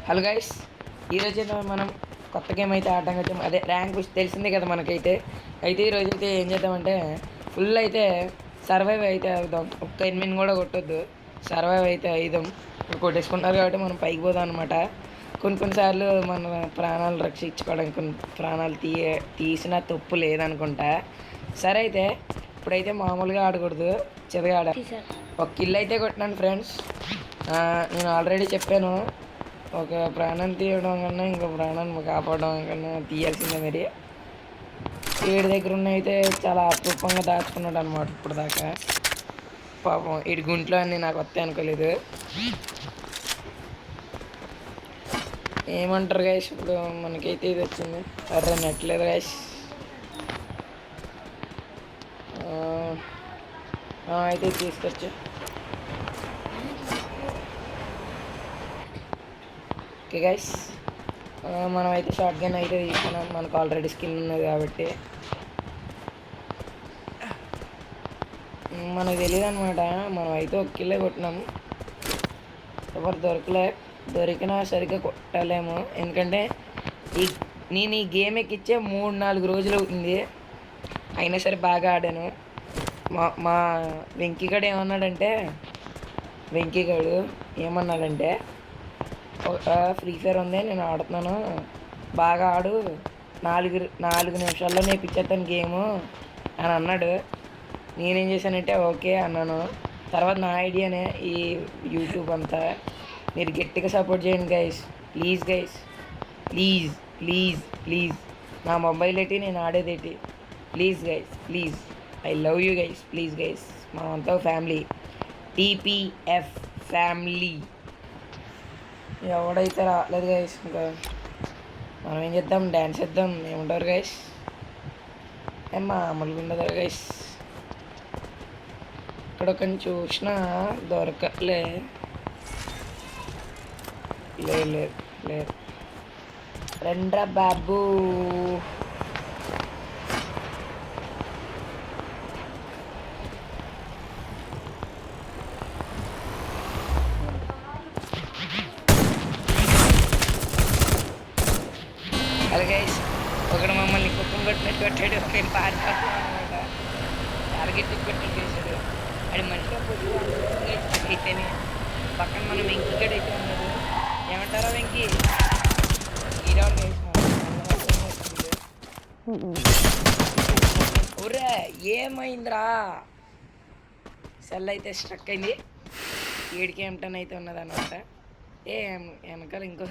Hello guys, ఈరోజు మనం కొత్త గేమ్ అయితే ఆడడానికి వచ్చాం. అదే ర్యాంక్ తెలిసిందే కదా మనకైతే. ఈరోజు అయితే ఏం చేద్దామంటే ఫుల్ అయితే సర్వైవ్ అయితే అవుదాం. ఒక్క ఎనిమిది కూడా కొట్టొద్దు, సర్వైవ్ అయితే అవుదాం. ఇప్పుడు కొట్టేసుకుంటున్నారు కాబట్టి మనం పైకి పోదాం అనమాట. కొన్నిసార్లు మన ప్రాణాలు రక్షించుకోవడానికి కొన్ని ప్రాణాలు తీసిన తప్పు లేదనుకుంటా. సరే అయితే ఇప్పుడైతే మామూలుగా ఆడకూడదు, చెరగా ఆడ. ఒక కిల్ అయితే కొట్టినాను ఫ్రెండ్స్. నేను ఆల్రెడీ చెప్పాను, ఒక ప్రాణాన్ని తీయడం కన్నా ఇంకో ప్రాణాన్ని కాపాడడం కన్నా తీయాల్సిందే. మరి వీడి దగ్గర ఉన్న అయితే చాలా అపరూపంగా దాచుకున్నాడు అనమాట ఇప్పుడు దాకా. పాపం వీడి గుంట్లో అన్నీ నాకు వస్తాయి అనుకోలేదు. ఏమంటారు గైస్, ఇప్పుడు మనకైతే ఇది వచ్చింది. అర్రే నెట్లేదు గైస్. అయితే తీసుకొచ్చు. ఓకే గైస్, మనం అయితే షార్ట్ గన్ అయితే తీసుకున్నాం. మనకు ఆల్రెడీ స్కిన్ ఉన్నది కాబట్టి మనకు తెలియదు అనమాట. మనం అయితే ఒక కిల్లే కొట్టినాం. ఎవరు దొరికినా సరిగ్గా కొట్టలేము. ఎందుకంటే నేను ఈ గేమ్ ఎక్కిచ్చే 3-4 రోజులు అవుతుంది. అయినా సరే బాగా ఆడాను. మా వెంకీగాడు ఏమన్నాడంటే ఫ్రీ ఫైర్ ఉంది, నేను ఆడుతున్నాను, బాగా ఆడు, 4 నిమిషాల్లో నేర్పించేస్తాను గేము అని అన్నాడు. నేనేం చేశానంటే ఓకే అన్నాను. తర్వాత నా ఐడియానే ఈ యూట్యూబ్ అంతా. మీరు గట్టిగా సపోర్ట్ చేయండి guys, please guys, please please please. నా మొబైల్ ఏంటి, నేను ఆడేదేంటి, please guys please. I love you guys, please guys. మనమంతా ఫ్యామిలీ, టీపీఎఫ్ ఫ్యామిలీ. ఎవడైతే రాలేదు గైస్, ఇంకా మనం ఏం చేద్దాం, డ్యాన్స్ చేద్దాం. ఏమంటారు గైస్? మామూలుగా ఉండదు గైస్. ఇక్కడ ఒకరిని చూసినా దొరకలే. లేదు రండ్రా బాబు. అలా గైస్, ఒకడు మమ్మల్ని కుక్కం కొట్టినట్టు కొట్టాడు. నేను పారిపోతాను అనమాట. టార్గెట్ పెట్టి చేశాడు. అది మనిషిగా పొద్దు అయితేనే పక్కన మన వెంకీగడ్ అయితే ఉన్నాడు. ఏమంటారా వెంకీ? ఈరోజు గైస్ ఒరే ఏమైందిరా? సెల్ అయితే స్ట్రక్ అయింది. ఏడికి ఏమిటని అయితే ఉన్నది అనమాట. వెనకాల ఇంకో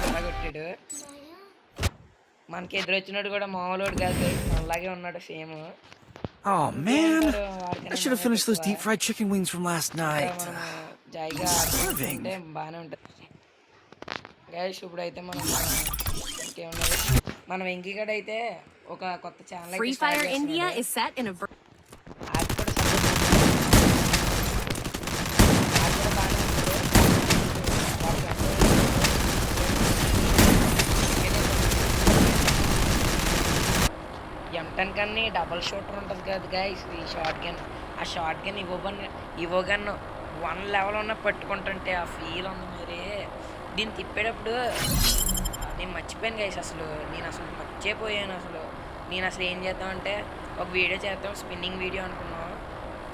అలా కొట్టాడు. మనకి ఎదురొచ్చినాడు కూడా మామూలు కాదు, అలాగే ఉన్నాడు same. Oh man, I should have finished those deep fried chicken wings from last night. జాయిగా అంటే బాగానే ఉంటుంది గైస్. ఇప్పుడైతే మనం ఇంకేమున్నది, మన వెంకీగడ్ అయితే ఒక కొత్త channel Free Fire India is set in a M10 కన్నా డబల్ షూటర్ ఉంటుంది కదా గైస్, ఈ షార్ట్ గన్. ఆ షార్ట్ గన్ ఇవ్వగన్ 1 లెవెల్ ఉన్న పట్టుకుంటుంటే ఆ ఫీల్ ఉంది. మరి దీన్ని తిప్పేటప్పుడు నేను మర్చిపోయాను గైస్. నేను మర్చిపోయాను. నేను ఏం చేద్దామంటే ఒక వీడియో చేద్దాం, స్పిన్నింగ్ వీడియో అనుకున్నాం.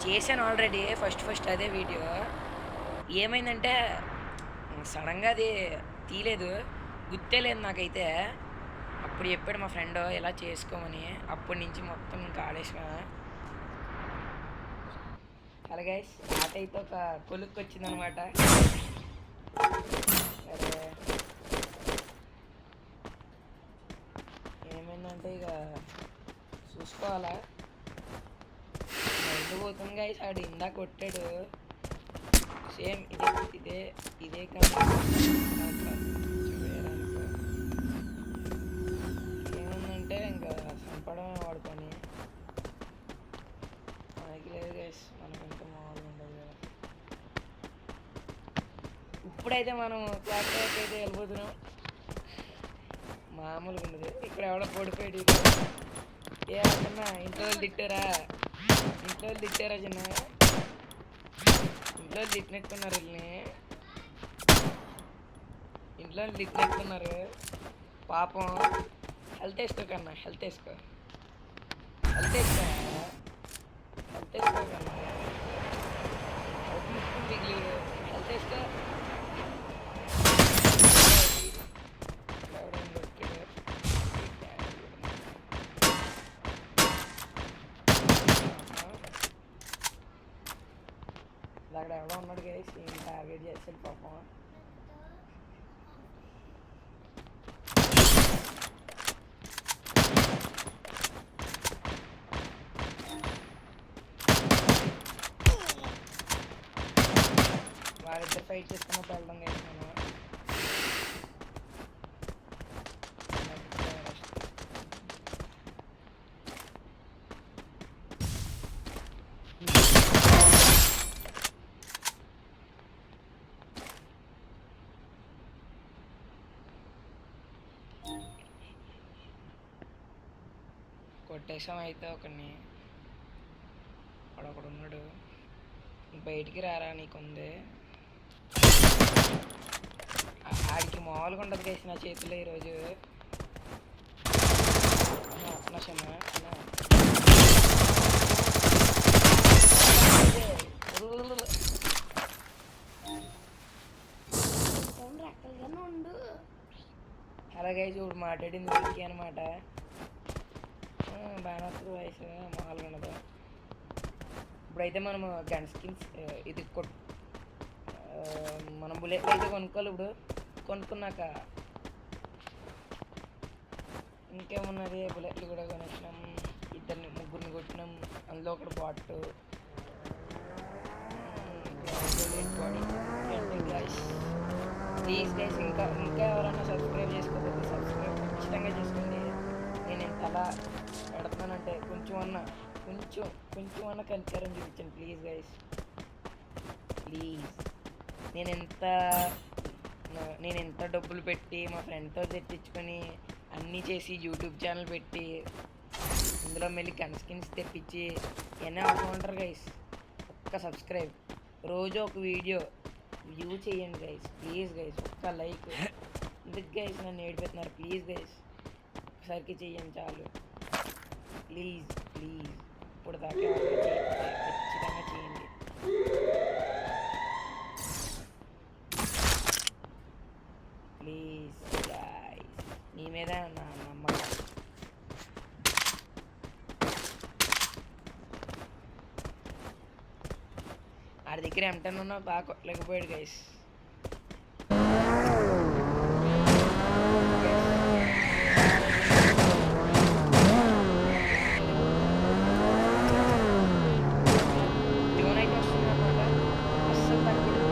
చేశాను ఆల్రెడీ ఫస్ట్ అదే వీడియో. ఏమైందంటే సడన్గా అది తీయలేదు, గుర్తే లేదు నాకైతే. అప్పుడు చెప్పాడు మా ఫ్రెండ్ ఇలా చేసుకోమని. అప్పటి నుంచి మొత్తం ఇంకా ఆడేసా. అలాగే ఆట అయితే ఒక కొలుక్కి వచ్చిందనమాట. సరే ఏమైందంటే ఇక చూసుకోవాలా. ఎందుకు పోతుంది గైస్, ఆడు ఇందాక కొట్టాడు సేమ్ ఇదే కానీ ఏముందంటే ఇంకా చంపడమే వాడుకొని. మనకి లేదు గైస్, మనకి ఇంకా మామూలుగా ఉండదు కదా. ఇప్పుడైతే మనం క్లాస్ అయితే వెళ్ళిపోతున్నాం. మామూలుగా ఉండదు. ఇక్కడ ఎవడో పొడిపోయాడు. ఏ చిన్న ఇంట్లో తిట్టారా చిన్న? ఇంట్లో తిట్టినట్టున్నారు వీళ్ళని. ఇంట్లో లిట్ ఎక్కుతున్నారు పాపం. హెల్త్ వేసుకో కన్నా, హెల్త్ వేసుకో, హెల్త్ వేసుకో, హెల్త్ వేసుకో కన్నా. మిగిలి హెల్త్ వేసుకో. అక్కడ ఎవడో ఉన్నాడు గైస్, ఏం టార్గెట్ చేస్తాడు పాపం. వాళ్ళిద్దరు ఫైట్ చేసుకున్నప్పుడు వెళ్దాం గైస్ మనం. కొట్టేసాం అయితే ఒకరిని. అక్కడొకడు ఉన్నాడు, బయటికి రారా నీకుంది. ఆడికి మామూలుగా ఉండదు కేసి నా చేతిలో ఈరోజు. ఉండు అలాగే చూడు మాట్లాడింది వీడికి అనమాట. బాగా వస్తుంది వయసు, మామూలుగా ఉండదు. ఇప్పుడైతే మనము గన్ స్కిన్స్ ఇది మనం బుల్లెట్లు అయితే కొనుక్కోవాలి. ఇప్పుడు కొనుక్కున్నాక ఇంకేమున్నది, బుల్లెట్లు కూడా కొనేసినాం. ముగ్గురిని కొట్టినాం, అందులో ఒకటి బాట్. ప్లీజ్ గైస్, ఇంకా ఎవరైనా సబ్స్క్రైబ్ చేసుకోకపోతే సబ్స్క్రైబ్ ఖచ్చితంగా చేసుకోండి. నేను ఎంత అలా పెడతానంటే కొంచెం అన్నా కనికరం చూపించండి ప్లీజ్ గైస్, ప్లీజ్. నేను ఎంత డబ్బులు పెట్టి మా ఫ్రెండ్తో తెప్పించుకొని అన్నీ చేసి యూట్యూబ్ ఛానల్ పెట్టి ఇందులో మళ్ళీ గన్ స్కిన్స్ తెప్పించి ఇవన్నీ అవసరం ఉంటారు గైస్. ఒక్క సబ్స్క్రైబ్, రోజు ఒక వీడియో వ్యూ చేయండి గైస్, ప్లీజ్ గైస్. ఒక్క లైక్. ఎందుకు గైస్ నన్ను ఏడిపోతున్నారు, ప్లీజ్ గైస్ ఒకసారికి చెయ్యండి చాలు, ప్లీజ్. ఇప్పుడు దాకా ఖచ్చితంగా చేయండి. ప్లీజ్ గైస్, నీ మీద నా నమ్మకం. ఆడి దగ్గర M10 ఉన్నా బాగా కొట్టలేకపోయాడు గైస్. డ్రోన్ అయితే వస్తుంది అనమాట, అస్సలు తగ్గడు.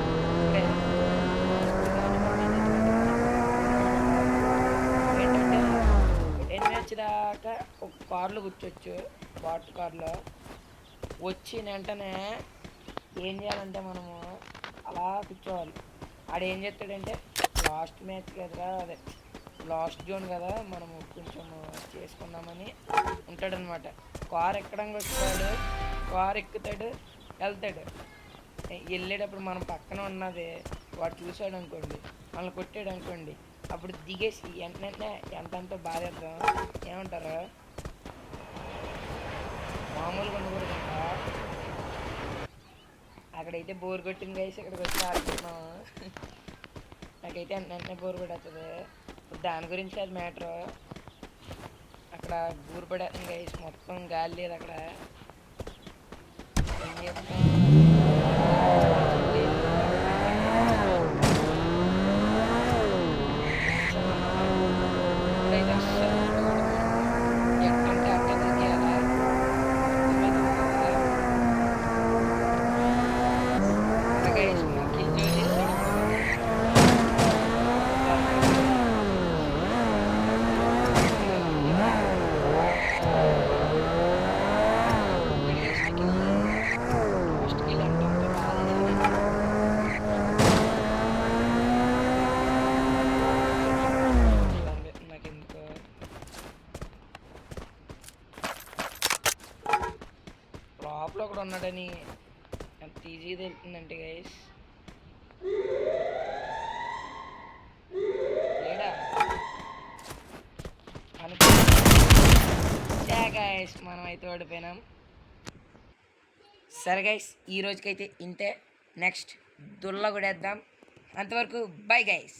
ఏంటంటే వచ్చేదాకా ఒక కార్లో కూర్చోవచ్చు, బాట్ కార్లో. వచ్చిన వెంటనే ఏం చేయాలంటే మనము అలా కూర్చోవాలి. ఆడు ఏం చేస్తాడంటే లాస్ట్ మ్యాచ్ కదరా, అదే లాస్ట్ జోన్ కదా, మనము కొంచెం చేసుకుందామని ఉంటాడనమాట. కార్ ఎక్కడానికి వస్తాడు, కార్ ఎక్కుతాడు, వెళ్తాడు. వెళ్ళేటప్పుడు మనం పక్కన ఉన్నది వాడు చూసాడు అనుకోండి, మనల్ని కొట్టాడు అనుకోండి, అప్పుడు దిగేసి వెంటనే ఎంతంతో బాధేద్దాం. ఏమంటారు, మామూలుగా ఉండకూడదు. అక్కడైతే బోర్ కొట్టింది గైస్, ఇక్కడికి వచ్చి ఆడుతున్నాం. నాకైతే వెంటనే బోర్ పడుతుంది. దాని గురించి అది మ్యాటర్. అక్కడ బోర్ పడేస్తుంది గైస్, మొత్తం గాలి లేదు అక్కడ. ఏం చేస్తాం, ఇప్పుడైతే అస్సలు ఎట్టంటే అట్ట దిగేయాలా. లోపల ఒకడు ఉన్నాడని ఎంత ఈజీగా తెలుస్తుందంటే గైస్. గైస్ మనం అయితే ఓడిపోయినాం. సరే గైస్ ఈ రోజుకైతే ఇంతే. నెక్స్ట్ దుల్ల కూడా వేద్దాం. అంతవరకు బై గైస్.